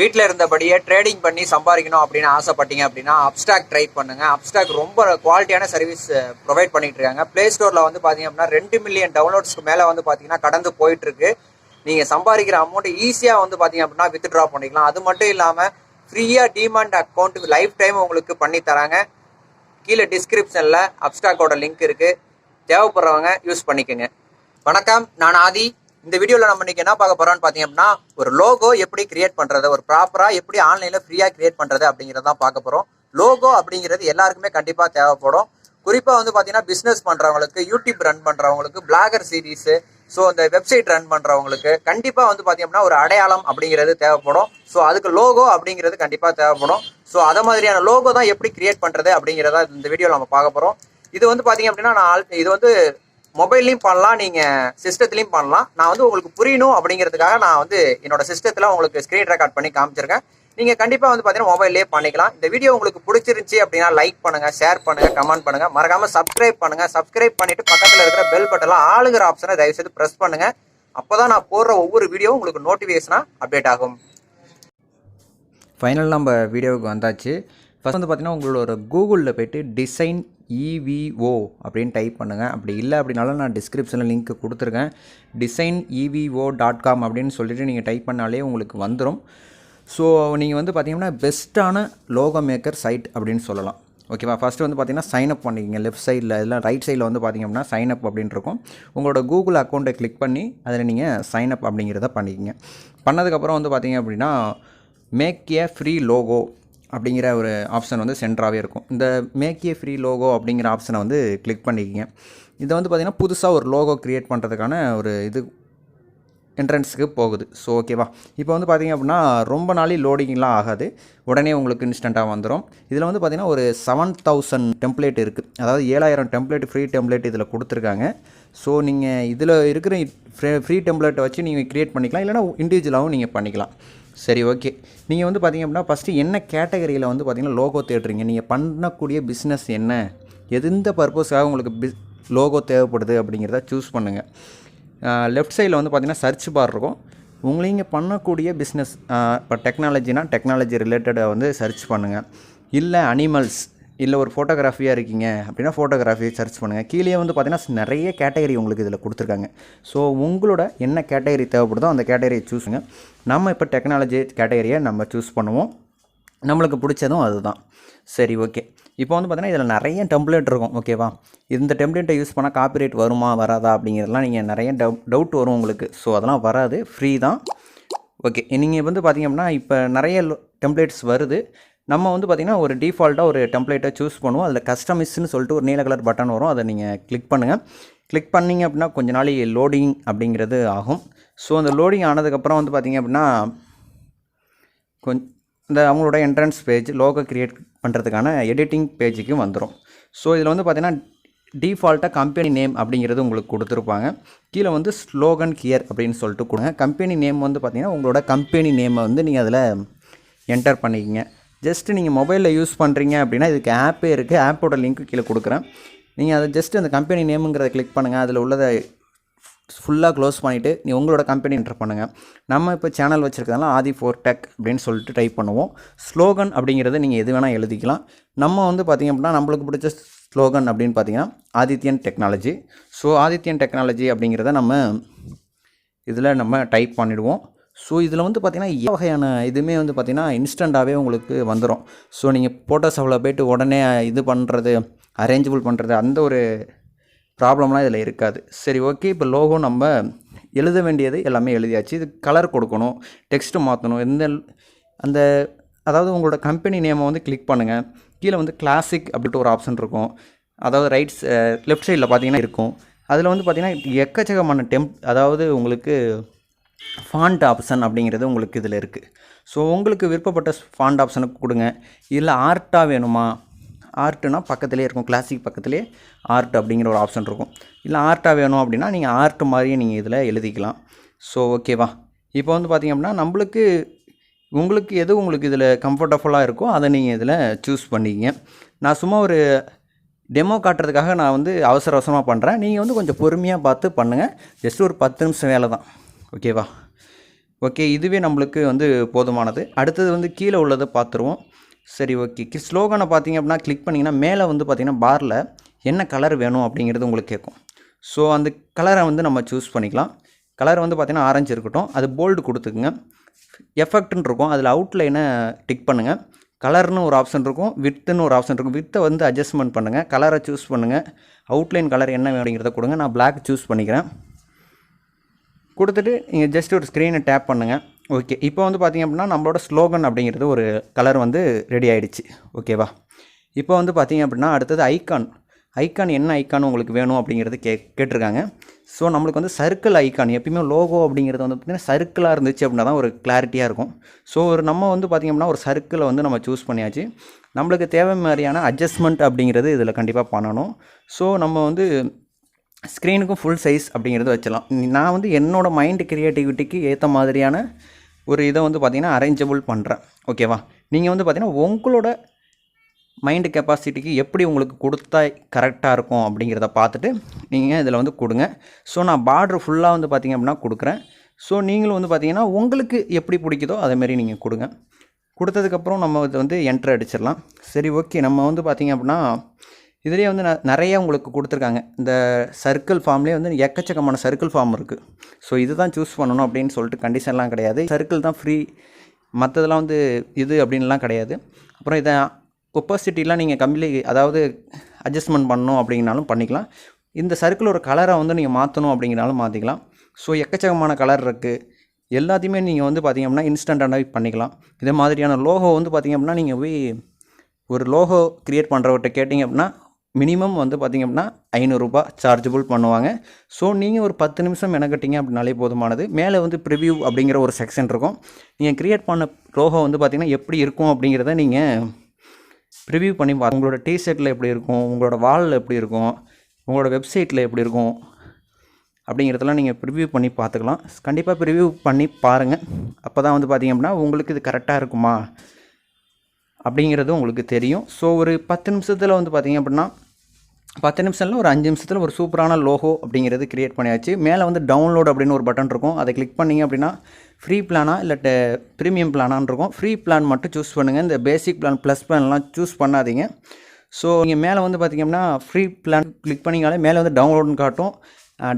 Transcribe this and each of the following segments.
வீட்டில் இருந்தபடியே ட்ரேடிங் பண்ணி சம்பாதிக்கணும் அப்படின்னு ஆசைப்பட்டீங்க அப்படின்னா அப்ஸ்டாக் ட்ரை பண்ணுங்க. அப்ஸ்டாக் ரொம்ப குவாலிட்டியான சர்வீஸ் ப்ரொவைட் பண்ணிட்டு இருக்காங்க. ப்ளே ஸ்டோரில் வந்து பார்த்தீங்க அப்படின்னா 2 மில்லியன் டவுன்லோட்ஸ்க்கு மேலே வந்து பார்த்தீங்கன்னா கடந்து போயிட்டு இருக்கு. நீங்கள் சம்பாதிக்கிற அமௌண்ட் ஈஸியாக வந்து பார்த்தீங்க அப்படின்னா வித்ட்ரா பண்ணிக்கலாம். அது மட்டும் இல்லாமல் ஃப்ரீயாக டிமாண்ட் அக்கௌண்ட் லைஃப் டைம் உங்களுக்கு பண்ணி தராங்க. கீழே டிஸ்கிரிப்ஷனில் அப்ஸ்டாக்கோட லிங்க் இருக்குது, தேவைப்படுறவங்க யூஸ் பண்ணிக்கோங்க. வணக்கம், நான் ஆதி. இந்த வீடியோவில் நம்ம இன்னைக்கு என்ன பார்க்க போகிறோம்னு பார்த்தீங்க அப்படின்னா ஒரு லோகோ எப்படி கிரியேட் பண்ணுறது, ஒரு ப்ராப்பராக எப்படி ஆன்லைனில் ஃப்ரீயாக கிரியேட் பண்ணுறது அப்படிங்கிறதான் பார்க்க போகிறோம். லோகோ அப்படிங்கிறது எல்லாருக்குமே கண்டிப்பாக தேவைப்படும். குறிப்பாக வந்து பார்த்தீங்கன்னா பிஸ்னஸ் பண்ணுறவங்களுக்கு, யூடியூப் ரன் பண்ணுறவங்களுக்கு, பிளாகர் சீரீஸு, ஸோ இந்த வெப்சைட் ரன் பண்ணுறவங்களுக்கு கண்டிப்பாக வந்து பார்த்தீங்கன்னா ஒரு அடையாளம் அப்படிங்கிறது தேவைப்படும். ஸோ அதுக்கு லோகோ அப்படிங்கிறது கண்டிப்பாக தேவைப்படும். ஸோ அதை மாதிரியான லோகோ தான் எப்படி கிரியேட் பண்ணுறது அப்படிங்கிறத இந்த வீடியோவில் நம்ம பார்க்க போகிறோம். இது வந்து பார்த்தீங்க அப்படின்னா இது வந்து மொபைல்லையும் பண்ணலாம், நீங்கள் சிஸ்டத்துலையும் பண்ணலாம். நான் வந்து உங்களுக்கு புரியணும் அப்படிங்கிறதுக்காக நான் வந்து என்னோட சிஸ்டத்தில் உங்களுக்கு ஸ்க்ரீன் ரெக்கார்ட் பண்ணி காமிச்சிருக்கேன். நீங்கள் கண்டிப்பாக வந்து பார்த்தீங்கன்னா மொபைல்லே பண்ணிக்கலாம். இந்த வீடியோ உங்களுக்கு பிடிச்சிருந்துச்சி அப்படின்னா லைக் பண்ணுங்கள், ஷேர் பண்ணுங்கள், கமெண்ட் பண்ணுங்கள், மறக்காமல் சப்ஸ்கிரைப் பண்ணுங்கள். சப்ஸ்கிரைப் பண்ணிவிட்டு பக்கத்தில் இருக்கிற பெல் பட்டன்லாம் ஆளுங்கிற ஆப்ஷனை தயவுசெய்து ப்ரெஸ் பண்ணுங்கள். அப்போ தான் நான் போடுற ஒவ்வொரு வீடியோவும் உங்களுக்கு நோட்டிஃபிகேஷனாக அப்டேட் ஆகும். ஃபைனல் நம்ம வீடியோவுக்கு வந்தாச்சு. ஃபஸ்ட் வந்து பார்த்தீங்கன்னா உங்களோட கூகுளில் போய்ட்டு Designevo அப்படின்னு டைப் பண்ணுங்கள். அப்படி இல்லை அப்படின்னாலும் நான் டிஸ்கிரிப்ஷனில் லிங்க் கொடுத்துருக்கேன். Designevo.com அப்படின்னு சொல்லிட்டு நீங்கள் டைப் பண்ணாலே உங்களுக்கு வந்துடும். ஸோ நீங்கள் வந்து பார்த்தீங்கன்னா பெஸ்ட்டான லோகோ மேக்கர் சைட் அப்படின்னு சொல்லலாம். ஓகேவா? ஃபஸ்ட்டு வந்து பார்த்தீங்கன்னா சைன் அப் பண்ணிக்கிங்க. லெஃப்ட் சைடில் இல்லை ரைட் சைடில் வந்து பார்த்திங்க அப்படின்னா சைன் அப் அப்படின்னு இருக்கும். உங்களோட கூகுள் அக்கௌண்ட்டை கிளிக் பண்ணி அதில் நீங்கள் சைன் அப் அப்படிங்கிறத பண்ணிக்கிங்க. பண்ணதுக்கப்புறம் வந்து பார்த்திங்க அப்படின்னா மேக் ஏ ஃப்ரீ லோகோ அப்படிங்கிற ஒரு ஆப்ஷன் வந்து சென்டராகவே இருக்கும். இந்த மேக் ஏ ஃப்ரீ லோகோ அப்படிங்கிற ஆப்ஷனை வந்து கிளிக் பண்ணிக்கிங்க. இதை வந்து பார்த்திங்கன்னா புதுசாக ஒரு லோகோ க்ரியேட் பண்ணுறதுக்கான ஒரு இது என்ட்ரன்ஸுக்கு போகுது. ஸோ ஓகேவா? இப்போ வந்து பார்த்திங்க அப்படின்னா ரொம்ப நாளே லோடிங்லாம் ஆகாது, உடனே உங்களுக்கு இன்ஸ்டண்ட்டாக வந்துடும். இதில் வந்து பார்த்திங்கன்னா ஒரு 7000 டெம்ப்ளேட் இருக்குது. அதாவது 7000 டெம்ப்ளேட் ஃப்ரீ டெம்ப்ளேட் இதில் கொடுத்துருக்காங்க. ஸோ நீங்கள் இதில் இருக்கிற ஃப்ரீ டெம்ப்ளேட்டை வச்சு நீங்கள் க்ரியேட் பண்ணிக்கலாம், இல்லைனா இண்டிவிஜுவலாகவும் நீங்கள் பண்ணிக்கலாம். சரி, ஓகே. நீங்கள் வந்து பார்த்திங்க அப்படின்னா ஃபஸ்ட்டு என்ன கேட்டகரியில் வந்து பார்த்திங்கன்னா லோகோ தேடுறீங்க, நீங்கள் பண்ணக்கூடிய பிஸ்னஸ் என்ன, எந்த பர்பஸ்க்காக உங்களுக்கு லோகோ தேவைப்படுது அப்படிங்கிறத சூஸ் பண்ணுங்கள். லெஃப்ட் சைடில் வந்து பார்த்திங்கன்னா சர்ச் பார் இருக்கும். நீங்கள் பண்ணக்கூடிய பிஸ்னஸ் இப்போ டெக்னாலஜினா டெக்னாலஜி ரிலேட்டடாக வந்து சர்ச் பண்ணுங்கள். இல்லை அனிமல்ஸ், இல்லை ஒரு ஃபோட்டோகிராஃபியாக இருக்கீங்க அப்படின்னா ஃபோட்டோகிராஃபியை சர்ச் பண்ணுங்கள். கீழே வந்து பார்த்திங்கன்னா நிறைய கேட்டகரி உங்களுக்கு இதில் கொடுத்துருக்காங்க. ஸோ உங்களோட என்ன கேட்டகரி தேவைப்படுதோ அந்த கேட்டகரியை சூஸுங்க. நம்ம இப்போ டெக்னாலஜி கேட்டகரியை நம்ம சூஸ் பண்ணுவோம். நம்மளுக்கு பிடிச்சதும் அதுதான். சரி, ஓகே. இப்போ வந்து பார்த்திங்கன்னா இதில் நிறைய டெம்ப்ளேட் இருக்கும். ஓகேவா? இந்த டெம்ப்ளேட்டை யூஸ் பண்ணால் காப்பிரைட் வருமா வராதா அப்படிங்கிறதுலாம் நீங்கள் நிறைய டவுட் வரும் உங்களுக்கு. ஸோ அதெல்லாம் வராது, ஃப்ரீ தான். ஓகே. நீங்கள் வந்து பார்த்திங்க அப்படின்னா இப்போ நிறைய டெம்ப்ளேட்ஸ் வருது. நம்ம வந்து பார்த்திங்கன்னா ஒரு டிஃபால்ட்டாக ஒரு டெம்ப்ளேட்டை சூஸ் பண்ணுவோம். அதில் கஸ்டமைஸ்ன்னு சொல்லிட்டு ஒரு நீல கலர் பட்டன் வரும். அதை நீங்கள் கிளிக் பண்ணுங்கள். கிளிக் பண்ணிங்க அப்படின்னா கொஞ்ச நாள் லோடிங் அப்படிங்கிறது ஆகும். ஸோ அந்த லோடிங் ஆனதுக்கப்புறம் வந்து பார்த்திங்க அப்படின்னா இந்த அவங்களோட என்ட்ரன்ஸ் பேஜ் லோகோ க்ரியேட் பண்ணுறதுக்கான எடிட்டிங் பேஜுக்கு வந்துடும். ஸோ இதில் வந்து பார்த்திங்கன்னா டிஃபால்ட்டாக கம்பெனி நேம் அப்படிங்கிறது உங்களுக்கு கொடுத்துருப்பாங்க. கீழே வந்து ஸ்லோகன் ஹியர் அப்படின்னு சொல்லிட்டு கொடுங்க. கம்பெனி நேம் வந்து பார்த்திங்கன்னா உங்களோட கம்பெனி நேமை வந்து நீங்கள் அதில் என்டர் பண்ணிக்கிங்க. ஜஸ்ட்டு நீங்கள் மொபைலில் யூஸ் பண்ணுறீங்க அப்படின்னா இதுக்கு ஆப்பே இருக்குது. ஆப்போட லிங்க்கு கீழே கொடுக்குறேன். நீங்கள் அதை ஜஸ்ட்டு அந்த கம்பெனி நேமுங்கிறத கிளிக் பண்ணுங்கள். அதில் உள்ளதை ஃபுல்லாக க்ளோஸ் பண்ணிவிட்டு உங்களோட கம்பெனி என்டர் பண்ணுங்கள். நம்ம இப்போ சேனல் வச்சுருக்கனால Athi4Tech அப்படின்னு சொல்லிட்டு டைப் பண்ணுவோம். ஸ்லோகன் அப்படிங்கிறத நீங்கள் எது வேணால் எழுதிக்கலாம். நம்ம வந்து பார்த்திங்க அப்படின்னா நம்மளுக்கு பிடிச்ச ஸ்லோகன் அப்படின்னு பார்த்திங்கன்னா Adithyan technology. So Adithyan technology அப்படிங்கிறத நம்ம இதில் நம்ம டைப் பண்ணிவிடுவோம். ஸோ இதில் வந்து பார்த்திங்கன்னா எல்லா வகையான இதுவுமே வந்து பார்த்திங்கன்னா இன்ஸ்டண்ட்டாகவே உங்களுக்கு வந்துடும். ஸோ நீங்கள் ஃபோட்டோஸ் அவ்வளோ போய்ட்டு உடனே இது பண்ணுறது, அரேஞ்சபிள் பண்ணுறது, அந்த ஒரு ப்ராப்ளம்லாம் இதில் இருக்காது. சரி, ஓகே. இப்போ லோகோ நம்ம எழுத வேண்டியது எல்லாமே எழுதியாச்சு. இது கலர் கொடுக்கணும், டெக்ஸ்ட்டு மாற்றணும், அதாவது உங்களோட கம்பெனி நேமை வந்து கிளிக் பண்ணுங்கள். கீழே வந்து கிளாசிக் அப்படின்ட்டு ஒரு ஆப்ஷன் இருக்கும். அதாவது லெஃப்ட் சைடில் பார்த்திங்கன்னா இருக்கும். அதில் வந்து பார்த்திங்கன்னா எக்கச்சக்கமான அதாவது உங்களுக்கு ஃபாண்ட் ஆப்ஷன் அப்படிங்கிறது உங்களுக்கு இதில் இருக்குது. ஸோ உங்களுக்கு விருப்பப்பட்ட ஃபாண்ட் ஆப்ஷனுக்கு கொடுங்க. இல்லை ஆர்ட்டாக வேணுமா, ஆர்ட்டுனா பக்கத்துலேயே இருக்கும், கிளாசிக் பக்கத்துலேயே ஆர்ட் அப்படிங்கிற ஒரு ஆப்ஷன் இருக்கும். இல்லை ஆர்ட்டாக வேணும் அப்படின்னா நீங்கள் ஆர்ட் மாதிரியே நீங்கள் இதில் எழுதிக்கலாம். ஸோ ஓகேவா? இப்போ வந்து பார்த்திங்க அப்படின்னா உங்களுக்கு எது உங்களுக்கு இதில் கம்ஃபர்டபுளாக இருக்கோ அதை நீங்கள் இதில் சூஸ் பண்ணிக்கிங்க. நான் சும்மா ஒரு டெமோ காட்டுறதுக்காக நான் வந்து அவசர அவசரமாக பண்ணுறேன். நீங்கள் வந்து கொஞ்சம் பொறுமையாக பார்த்து பண்ணுங்கள். ஜஸ்ட் ஒரு 10 நிமிஷம் வேலை தான். ஓகேவா? ஓகே, இதுவே நம்மளுக்கு வந்து போதுமானது. அடுத்தது வந்து கீழே உள்ளதை பார்த்துருவோம். சரி, ஓகே. ஸ்லோகனை பார்த்தீங்க அப்படின்னா கிளிக் பண்ணிங்கன்னா மேலே வந்து பார்த்தீங்கன்னா பாரில் என்ன கலர் வேணும் அப்படிங்கிறது உங்களுக்கு கேட்கும். ஸோ அந்த கலரை வந்து நம்ம சூஸ் பண்ணிக்கலாம். கலர் வந்து பார்த்தீங்கன்னா ஆரஞ்சு இருக்கட்டும். அது போல்டு கொடுத்துக்குங்க. எஃபெக்ட்னு இருக்கும், அதில் அவுட்லைனை டிக் பண்ணுங்கள். கலர்னு ஒரு ஆப்ஷன் இருக்கும், வித்துன்னு ஒரு ஆப்ஷன் இருக்கும். வித்தை வந்து அட்ஜஸ்ட்மெண்ட் பண்ணுங்கள், கலரை சூஸ் பண்ணுங்கள். அவுட்லைன் கலர் என்ன அப்படிங்கிறத கொடுங்க. நான் பிளாக் சூஸ் பண்ணிக்கிறேன். கொடுத்துட்டு நீங்கள் ஜஸ்ட் ஒரு ஸ்க்ரீனை டேப் பண்ணுங்கள். ஓகே, இப்போ வந்து பார்த்திங்க அப்படின்னா நம்மளோட ஸ்லோகன் அப்படிங்கிறது ஒரு கலர் வந்து ரெடி ஆகிடுச்சு. ஓகேவா? இப்போ வந்து பார்த்திங்க அப்படின்னா அடுத்தது ஐக்கான் என்ன ஐக்கான் உங்களுக்கு வேணும் அப்படிங்கிறது கேட்டிருக்காங்க. ஸோ நம்மளுக்கு வந்து சர்க்கிள் ஐக்கான், எப்பயுமே லோகோ அப்படிங்கிறது வந்து பார்த்திங்கன்னா சர்க்கிளாக இருந்துச்சு அப்படின்னா தான் ஒரு கிளாரிட்டியாக இருக்கும். ஸோ நம்ம வந்து பார்த்திங்க அப்படின்னா ஒரு சர்க்கிளை வந்து நம்ம சூஸ் பண்ணியாச்சு. நம்மளுக்கு தேவை மாதிரியான அட்ஜஸ்ட்மெண்ட் அப்படிங்கிறது இதில் கண்டிப்பாக பண்ணணும். ஸோ நம்ம வந்து ஸ்க்ரீனுக்கும் ஃபுல் சைஸ் அப்படிங்கிறது வச்சலாம். நான் வந்து என்னோடய மைண்டு க்ரியேட்டிவிட்டிக்கு ஏற்ற மாதிரியான ஒரு இதை வந்து பார்த்திங்கன்னா அரேஞ்சபிள் பண்ணுறேன். ஓகேவா? நீங்கள் வந்து பார்த்திங்கன்னா உங்களோட மைண்டு கெப்பாசிட்டிக்கு எப்படி உங்களுக்கு கொடுத்தா கரெக்டாக இருக்கும் அப்படிங்கிறத பார்த்துட்டு நீங்கள் இதில் வந்து கொடுங்க. ஸோ நான் பார்ட்ரு ஃபுல்லாக வந்து பார்த்திங்க அப்படின்னா கொடுக்குறேன். ஸோ நீங்களும் வந்து பார்த்திங்கன்னா உங்களுக்கு எப்படி பிடிக்குதோ அதேமாரி நீங்கள் கொடுங்க. கொடுத்ததுக்கப்புறம் நம்ம இதை வந்து என்ட்ரு அடிச்சிடலாம். சரி, ஓகே. நம்ம வந்து பார்த்திங்க அப்படின்னா இதுலேயே வந்து நிறைய உங்களுக்கு கொடுத்துருக்காங்க. இந்த சர்க்கிள் ஃபார்ம்லேயே வந்து எக்கச்சக்கமான சர்க்கிள் ஃபார்ம் இருக்குது. ஸோ இது தான் சூஸ் பண்ணணும் அப்படின்னு சொல்லிட்டு கண்டிஷன்லாம் கிடையாது. சர்க்கிள் தான் ஃப்ரீ, மற்றதெல்லாம் வந்து இது அப்படின்லாம் கிடையாது. அப்புறம் இதை ஒப்போசிட்டிலாம் நீங்கள் அதாவது அட்ஜஸ்ட்மெண்ட் பண்ணணும் அப்படிங்கனாலும் பண்ணிக்கலாம். இந்த சர்க்கிள் ஒரு கலரை வந்து நீங்கள் மாற்றணும் அப்படிங்கிறனாலும் மாற்றிக்கலாம். ஸோ எக்கச்சக்கமான கலர் இருக்குது. எல்லாத்தையுமே நீங்கள் வந்து பார்த்திங்க அப்படின்னா இன்ஸ்டண்ட்டாகவே பண்ணிக்கலாம். இதே மாதிரியான லோகோ வந்து பார்த்திங்க அப்படின்னா நீங்கள் போய் ஒரு லோகோ க்ரியேட் பண்ணுறவர்கிட்ட கேட்டிங்க அப்படின்னா மினிமம் வந்து பார்த்திங்க அப்படின்னா ரூ. 500 சார்ஜபிள் பண்ணுவாங்க. ஸோ நீங்கள் ஒரு 10 நிமிஷம் மெனக்கட்டிங்க அப்படின்னாலே போதுமானது. மேலே வந்து ப்ரிவ்யூ அப்படிங்கிற ஒரு செக்ஷன் இருக்கும். நீங்கள் க்ரியேட் பண்ண லோகோ வந்து பார்த்திங்கன்னா எப்படி இருக்கும் அப்படிங்கிறத நீங்கள் ப்ரிவ்யூ பண்ணி உங்களோட டிஷர்ட்டில் எப்படி இருக்கும், உங்களோட வாலில் எப்படி இருக்கும், உங்களோட வெப்சைட்டில் எப்படி இருக்கும் அப்படிங்கிறதெல்லாம் நீங்கள் ப்ரிவ்யூ பண்ணி பார்த்துக்கலாம். கண்டிப்பாக ப்ரிவ்யூ பண்ணி பாருங்கள். அப்போ தான் வந்து பார்த்திங்க அப்படின்னா உங்களுக்கு இது கரெக்டாக இருக்குமா அப்படிங்கிறது உங்களுக்கு தெரியும். ஸோ ஒரு 10 நிமிஷத்தில் வந்து பார்த்திங்க அப்படின்னா 10 நிமிஷத்தில் ஒரு 5 நிமிஷத்தில் ஒரு சூப்பரான லோகோ அப்படிங்கிறது க்ரியேட் பண்ணியாச்சு. மேலே வந்து டவுன்லோட் அப்படின்னு ஒரு பட்டன் இருக்கும். அதை கிளிக் பண்ணிங்க அப்படின்னா ஃப்ரீ பிளானா இல்லை ப்ரீமியம் பிளானான்னு இருக்கும். ஃப்ரீ பிளான் மட்டும் சூஸ் பண்ணுங்கள். இந்த பேசிக் பிளான் ப்ளஸ் பிளான்லாம் சூஸ் பண்ணாதீங்க. ஸோ இங்கே மேலே வந்து பார்த்திங்கன்னா ஃப்ரீ பிளான் கிளிக் பண்ணிங்கனாலே மேலே வந்து டவுன்லோடுன்னு காட்டும்.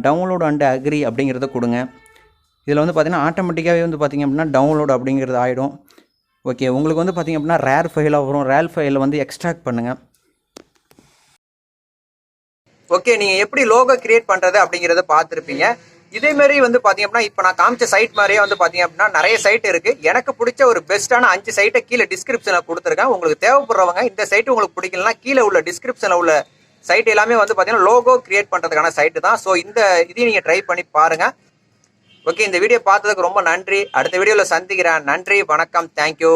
டவுன்லோடு அண்ட் அக்ரி அப்படிங்கிறத கொடுங்க. இதில் வந்து பார்த்திங்கன்னா ஆட்டோமேட்டிக்காகவே வந்து பார்த்திங்க அப்படின்னா டவுன்லோடு அப்படிங்கிறது ஆகிடும். ஓகே, உங்களுக்கு வந்து பார்த்திங்க அப்படின்னா ரேர் ஃபைலாக வரும். ரேர் ஃபைலை வந்து எக்ஸ்ட்ராக்ட் பண்ணுங்கள். ஓகே, நீங்கள் எப்படி லோகோ கிரியேட் பண்ணுறது அப்படிங்கிறத பார்த்துருப்பீங்க. இதேமாரி வந்து பார்த்தீங்க அப்படின்னா இப்போ நான் காமிச்ச சைட் மாதிரியே வந்து பார்த்தீங்க அப்படின்னா நிறைய சைட் இருக்குது. எனக்கு பிடிச்ச ஒரு பெஸ்ட்டான 5 சைட்டை கீழே டிஸ்கிரிப்ஷனில் கொடுத்துருக்கேன். உங்களுக்கு தேவைப்படுறவங்க இந்த சைட்டு உங்களுக்கு பிடிக்கலனா கீழே உள்ள டிஸ்கிரிப்ஷனில் உள்ள சைட் எல்லாமே வந்து பார்த்தீங்கன்னா லோகோ கிரியேட் பண்ணுறதுக்கான சைட்டு தான். ஸோ இதையும் நீங்கள் ட்ரை பண்ணி பாருங்கள். ஓகே, இந்த வீடியோ பார்த்ததுக்கு ரொம்ப நன்றி. அடுத்த வீடியோவில் சந்திக்கிறேன். நன்றி, வணக்கம், தேங்க்யூ.